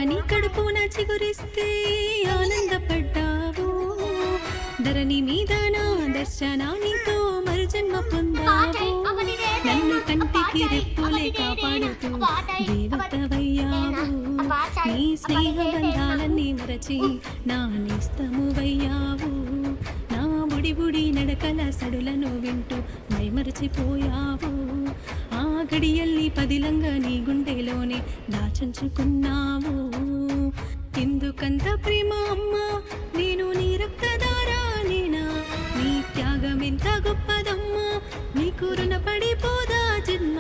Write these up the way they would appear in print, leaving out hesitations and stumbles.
నీ కడుపున చిగురిస్తే ఆనందపడ్డావు, ధరణి మీద నా దర్శనానితో మరుజన్మ పొందావు. నన్ను కంటికి రెప్పులే కాపాడుతూ దేవతవయ్యావు, నీ స్నేహ బంధాలన్నీ మరచి నా నేస్తమువయ్యావు. నా బుడి బుడి నడకల సడులను వింటూ మైమరచిపోయావు. ఆ గడియల్ని పదిలంగా నీ గుండెలోనే దాచుకున్నావు. ఎందుకంత ప్రేమ అమ్మా, నేను నీ రక్తధారా నేనా, నీ త్యాగం ఎంత గొప్పదమ్మా, నీకు రుణపడిపోదా జన్మ.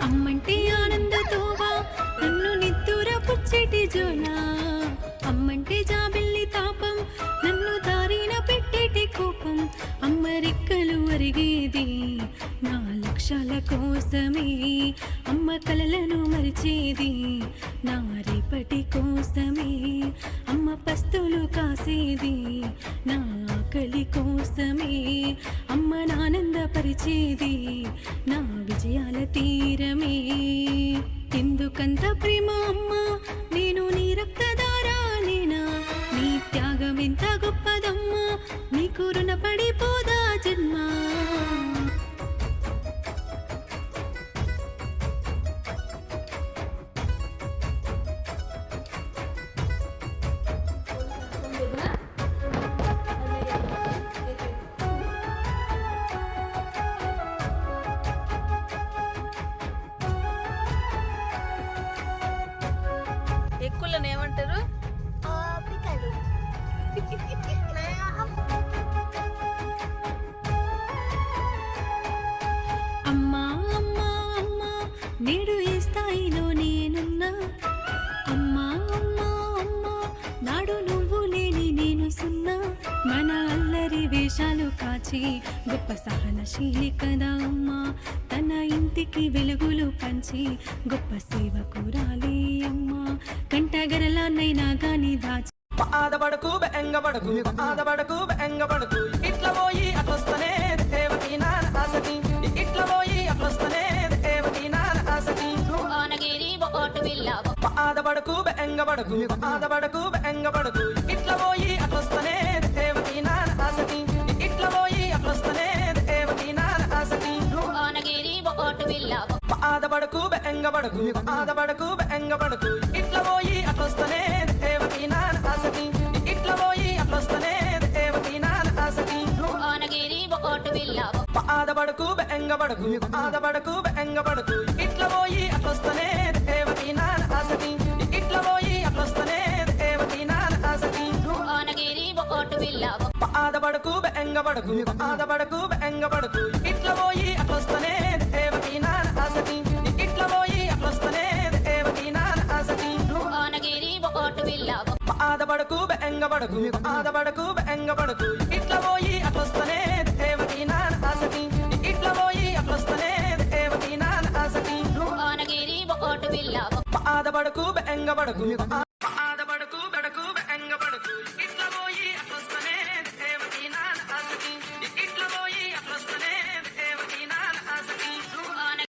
అమ్మంటే ఆనందతోవా నన్ను నిద్దుర పుచ్చెటి జోనా, అమ్మంటే జాబిల్లి తాపం నన్ను దారిన పెట్టేటి కోపం. అమ్మ రెక్కలు అరిగేది నా లక్ష్యాల కోసమే, అమ్మ కలలను మరిచేది నా రేపటి కోసమే. అమ్మ పస్తులు కాసేది నా ఆకలి కోసమే, అమ్మను ఆనందపరిచేది నా విజయాల తీరమే. ఎందుకంత ప్రేమ అమ్మా, నేను నీ రక్తధారా నేనా, నీ త్యాగం ఎంత గొప్పదమ్మా, నీకు రుణపడిపోదా జన్మ. ఎక్కులను ఏమంటారు? అమ్మా అమ్మా అమ్మా నేడు ఏ స్థాయిలో నేనున్నా, అమ్మా అమ్మా అమ్మా నాడు నువ్వు లేని నేను సున్నా. మన అల్లరి వేషాలు కాచి గొప్ప సహనశీలి కదా అమ్మా, తన ఇంటికి వెలుగులు పంచి గొప్ప సేవకురాలి అమ్మా. కంటగరలాన్నైనా గాని దాచి ఆదబడకు బెంగబడకు, ఆదబడకు బెంగబడకు, ఇట్లా పోయి అట్లొస్తనే దేవకి నాన్న ఆసకి, ఇట్లా పోయి అట్లొస్తనే దేవకి నాన్న ఆసకి. ఆదబడకు బెంగబడకు, ఆదబడకు బెంగబడకు, ఇట్లా పోయి అట్లొస్తనే దేవకి నాన్న ఆసకి, ఇట్లా పోయి అట్లొస్తనే దేవకి నాన్న ఆసకి. ఆదబడకు బెంగబడకు, ఆదబడకు బెంగబడకు, ఇట్లా పోయి అట్లొస్తనే దేవకి నాన్న ఆసకి, ఇట్లా పోయి అట్లొస్తనే దేవకి నాన్న ఆసకి. ఆదబడకు బెంగబడకు, ఆదబడకు బెంగబడకు, ఇట్లా పోయి అట్లొస్తనే దేవకి నాన్న ఆసకి, ఇట్లా పోయి అట్లొస్తనే దేవకి నాన్న ఆసకి. ఆదబడకు బెంగబడకు, ఆదబడకు బెంగబడకు, ఇట్లా పోయి అట్లొస్తనే దేవకి నాన్న ఆసకి, ఇట్లా పోయి అట్లొస్తనే దేవకి నాన్న ఆసకి. ఆదబడకు బెంగబడకు, ఆదబడకు బెంగబడకు, ఇట్లా పోయి అట్లొస్తనే దేవకి నాన్న ఆసకి, ఇట్లా పోయి అట్లొస్తనే దేవకి నాన్న ఆసకి. ఆదబడకు బెంగబడకు,